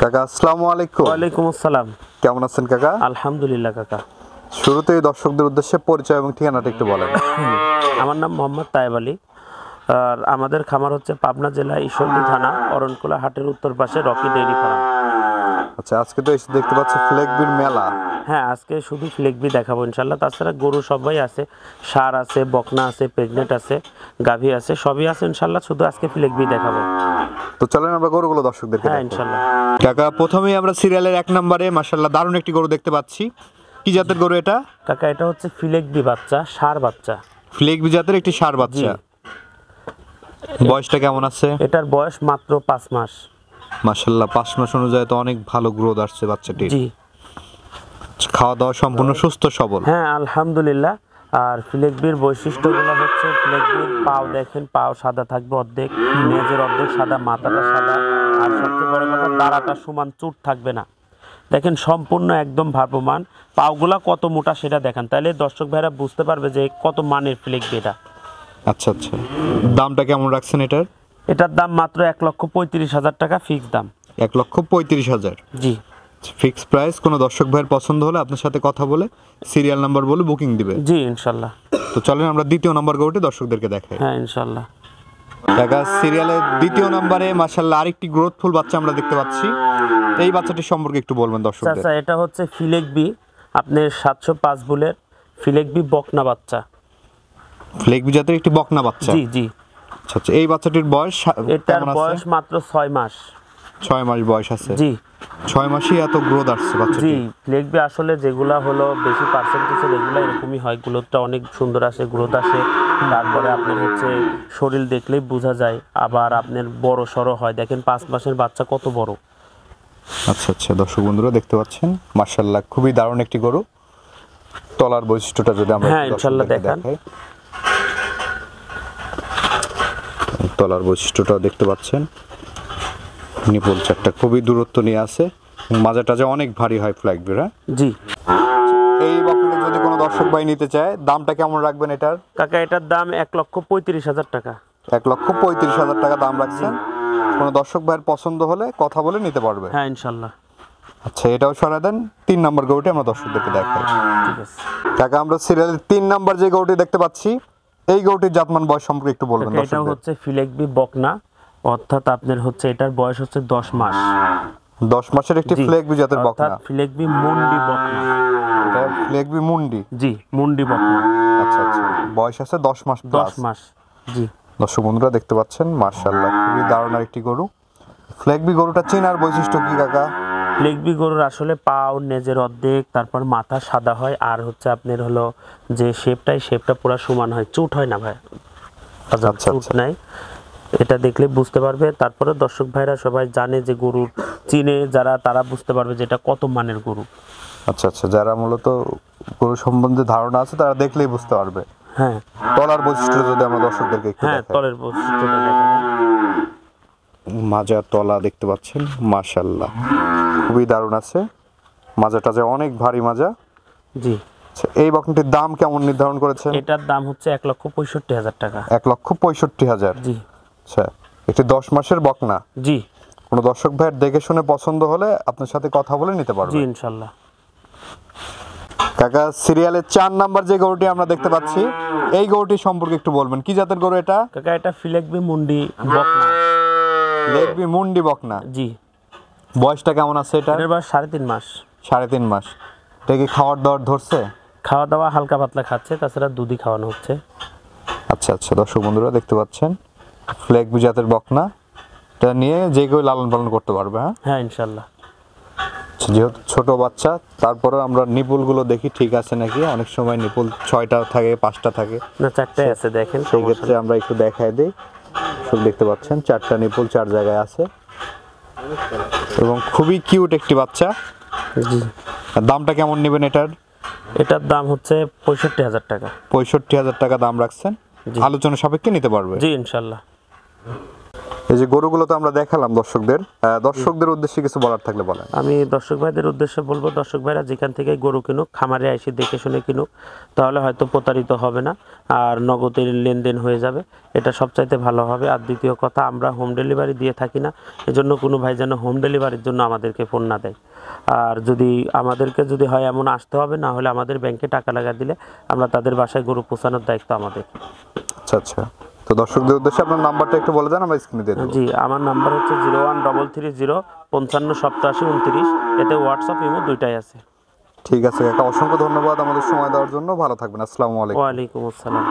কাকা আসসালামু আলাইকুম। ওয়ালাইকুম আসসালাম। কেমন আছেন কাকা? আলহামদুলিল্লাহ কাকা। শুরুতেই দর্শকদের উদ্দেশ্যে পরিচয় এবং ঠিকানাটা একটু বলেন। আমার নাম মোহাম্মদ তায়েব আলী। আর আমাদের খামার হচ্ছে পাবনা জেলা ঈশ্বরদী থানা অরণকুলা হাটের উত্তর পাশে রকি ডেইরি ফার্ম। আচ্ছা, আজকে তো এসে দেখতে পাচ্ছি ফ্লেগবির মেলা। হ্যাঁ, আজকে শুধু ফ্লেগবি দেখাবো ইনশাল্লাহ। তাছাড়া গরু সবাই আছে, ষাঁড় আছে, বকনা আছে, প্রেগনেন্ট আছে, গাভী আছে, সবই আছে ইনশাল্লাহ। শুধু আজকে ফ্লেগবি দেখাবো। তো চলেন আমরা গরুগুলো দর্শকদেরকে হ্যাঁ দেখাই। ইনশাল্লাহ। কাকা প্রথমেই আমরা সিরিয়ালের 1 নম্বরে মাশাআল্লাহ দারুণ একটি গরু দেখতে পাচ্ছি। কি জাতের গরু এটা? কাকা এটা হচ্ছে ফ্লেগবি বাচ্চা, ষাঁড় বাচ্চা। ফ্লেগবি জাতের একটি ষাঁড় বাচ্চা। বয়সটা কেমন আছে? এটার বয়স মাত্র 5 মাস। মাশাআল্লাহ 5 মাস অনুযায়ী তো অনেক ভালো গ্রোথ আসছে বাচ্চাটির। জি। খাওয়া দাওয়া সম্পূর্ণ সুস্থ সবল। হ্যাঁ আলহামদুলিল্লাহ। আর ফ্লেগবির বৈশিষ্ট্যগুলো হচ্ছে ফ্লেগবির পাও দেখেন, পাও সাদা থাকবে অর্ধেক, নেজের অর্ধেক সাদা, মাথাটা সাদা। আর সবচেয়ে বড় কথা দাঁড়াটা সমান, চুট থাকবে না। দেখেন সম্পূর্ণ একদম ভারপ্রমাণ। পাওগুলা কত মোটা সেটা দেখেন, তাহলে দর্শক ভাইরা বুঝতে পারবে যে কত মানের ফ্লেগবি এটা। আচ্ছা আচ্ছা, দামটা কেমন রাখছেন এটার? এটার দাম মাত্র 1,35,000 টাকা ফিক্স দাম। 1,35,000। জি ফিক্স প্রাইস। কোনো দর্শক ভাইয়ের পছন্দ হলে আপনার সাথে কথা বলে সিরিয়াল নাম্বার বলে বুকিং দিবে। জি ইনশাল্লাহ। তো চলেন আমরা দ্বিতীয় নাম্বার গরুটি দর্শকদেরকে দেখাই। হ্যাঁ ইনশাল্লাহ। দেখা সিরিয়ালের দ্বিতীয় নম্বরে মাশাআল্লাহ আরেকটি গ্রোথফুল বাচ্চা আমরা দেখতে পাচ্ছি। এই বাচ্চাটির সম্পর্কে একটু বলবেন দর্শকদের। আচ্ছা, এটা হচ্ছে ফ্লেগবি আপনার 705 বুলের ফ্লেগবি বকনা বাচ্চা। ফ্লেগবি জাতের একটি বকনা বাচ্চা। জি জি। আচ্ছা আচ্ছা, এই বাচ্চাটির বয়স এটার কেমন আছে? বয়স মাত্র 6 মাস। 6 মাস বয়স আছে। জি 6 মাসেই এত গ্রোথ আসছে বাচ্চাটি। জি। ফ্লেগবি আসলে যেগুলা হলো বেশি পার্সেন্টেজের এগুলো এরকমই হয়, গ্রোথটা অনেক সুন্দর আসে, গ্রোথ আসে। তারপরে আপনার হচ্ছে শরীর দেখলেই বোঝা যায়, আবার আপনার বড় সড়ো হয়। দেখেন 5 মাসের বাচ্চা কত বড়। আচ্ছা আচ্ছা, দর্শক বন্ধুরা দেখতে পাচ্ছেন মাশাআল্লাহ খুবই দারুণ একটি গরু। তলার বৈশিষ্ট্যটা যদি আমরা হ্যাঁ ইনশাআল্লাহ দেখান। তলার বৈশিষ্ট্যটাও দেখতে পাচ্ছেন। নিপুল চারটা খুবই দূরত্ব নিয়ে আছে, মাজাটা যে অনেক ভারী হয় ফ্ল্যাগবির। হ্যাঁ জি। এই বকনাটা যদি কোনো দর্শক ভাই নিতে চায় দামটা কেমন রাখবেন এটার? কাকা এটার দাম 1,35,000 টাকা। 1,35,000 টাকা দাম রাখছেন। কোনো দর্শক ভাইয়ের পছন্দ হলে কথা বলে নিতে পারবে। হ্যাঁ ইনশাআল্লাহ। আচ্ছা, এটাও সরাই দেন। 3 নম্বর গরুটি আমরা দর্শকদেরকে দেখাই। ঠিক আছে কাকা আমরা সিরিয়ালের 3 নম্বর যে গরুটি দেখতে পাচ্ছি, এই গরুটির জাতমান বয়স সম্পর্কে একটু বলবেন এটা দর্শকদের। হচ্ছে ফ্লেগবি বকনা, অর্থাৎ আপনার হচ্ছে এটার বয়স হচ্ছে 10 মাস। 10 মাসের একটি ফ্লেগবি জাতের বকনা। অর্থাৎ ফ্লেগবি মুন্ডি বকনা। এটা ফ্লেগবি মুন্ডি। জি মুন্ডি বকনা। আচ্ছা আচ্ছা, বয়স আছে 10 মাস প্লাস। 10 মাস। জি। দর্শক বন্ধুরা দেখতে পাচ্ছেন মাশাআল্লাহ খুবই দারুণ একটি গরু। ফ্লেগবি গরুটা চেনার বৈশিষ্ট্য কি কাকা? ফ্লেগবি গরুর আসলে পাও নেজের অর্ধেক, তারপর মাথা সাদা হয়, আর হচ্ছে আপনার হলো যে শেপটা পুরো সমান হয়, চুট হয় না ভাই। আচ্ছা চুট নাই, এটা দেখলে বুঝতে পারবে। তারপরে দর্শক ভাইরা সবাই জানে যে গরুর চিনে যারা, তারা বুঝতে পারবে যে এটা কত মানের গরু। আচ্ছা আচ্ছা, যারা মূলত গরু সম্বন্ধে ধারণা আছে তারা দেখলেই বুঝতে পারবে। হ্যাঁ। তলার বৈশিষ্ট্য যদি আমরা দর্শকদেরকে একটু হ্যাঁ দেখাই। তলের বৈশিষ্ট্যটা দেখেন। মাজা তলা দেখতে পাচ্ছেন মাশাআল্লাহ খুবই দারুণ আছে। মাজাটা যে অনেক ভারী মাজা। জি। আচ্ছা, এই বকনাটির দাম কেমন নির্ধারণ করেছেন? এটার দাম হচ্ছে 1,65,000 টাকা। 1,65,000। জি। আচ্ছা, একটি 10 মাসের বকনা। জি। কোনো দর্শক ভাইয়ের দেখে শুনে পছন্দ হলে আপনার সাথে কথা বলে নিতে পারবে। জি ইনশাআল্লাহ। কাকা সিরিয়ালের 4 নাম্বার যে গরুটি আমরা দেখতে পাচ্ছি, এই গরুটি সম্পর্কে একটু বলবেন। কি জাতের গরু এটা? কাকা এটা ফ্লেগবি মুন্ডি বকনা। ফ্লেগবি মুন্ডি বকনা। জি। বয়সটা কেমন আছে এটা? এটার বয়স 3.5 মাস। 3.5 মাস। এটা কি খাওয়ার দাওয়ার ধরছে? খাওয়া দাওয়া হালকা পাতলা খাচ্ছে, তাছাড়া দুধই খাওয়ানো হচ্ছে। আচ্ছা আচ্ছা, দর্শক বন্ধুরা দেখতে পাচ্ছেন ফ্লেগবি জাতের বকনা। এটা নিয়ে যে কেউ লালন পালন করতে পারবে। হ্যাঁ হ্যাঁ ইনশাআল্লাহ। যেহেতু ছোট বাচ্চা, তারপরে আমরা নিপুলগুলো দেখি ঠিক আছে নাকি। অনেক সময় নিপুল 6টা থাকে, 5টা থাকে, না 4টাই আছে দেখেন। সেই ক্ষেত্রে আমরা একটু দেখাই দিই। সব দেখতে পাচ্ছেন 4টা নিপুল 4 জায়গায় আছে এবং খুবই কিউট একটি বাচ্চা। জি। দামটা কেমন নেবেন এটার? এটার দাম হচ্ছে 65,000 টাকা। 65,000 টাকা দাম রাখছেন। আলোচনা সাপেক্ষে নিতে পারবে। জি ইনশাআল্লাহ। এই যে গরুগুলো তো আমরা দেখালাম দর্শকদের উদ্দেশ্যে কিছু বলার থাকলে বলেন। আমি দর্শক ভাইদের উদ্দেশ্যে বলবো, দর্শক ভাইরা যেখান থেকে গরু কিনুক, খামারে এসে দেখে শুনে কিনুক, তাহলে হয়তো প্রতারিত হবে না আর নগদের লেনদেন হয়ে যাবে, এটা সবচাইতে ভালো হবে। আর দ্বিতীয় কথা, আমরা হোম ডেলিভারি দিয়ে থাকি না, এজন্য কোনো ভাই যেন হোম ডেলিভারির জন্য আমাদেরকে ফোন না দেয়। আর যদি আমাদেরকে যদি হয় এমন আসতে হবে, না হলে আমাদের ব্যাংকে টাকা লাগা দিলে আমরা তাদের বাসায় গরু পৌঁছানোর দায়িত্ব আমাদের। আচ্ছা আচ্ছা, তো দর্শকদের উদ্দেশ্যে আপনার নাম্বারটা একটু বলে দেন, আমরা স্ক্রিনে দিয়ে দেব। জি, আমার নাম্বার হচ্ছে 013305582729। এতে হোয়াটসঅ্যাপ ইমো দুইটাই আছে। ঠিক আছে কাকা, অসংখ্য ধন্যবাদ আমাদের সময় দেওয়ার জন্য। ভালো থাকবেন। আসসালামু আলাইকুম। ওয়ালাইকুম আসসালাম।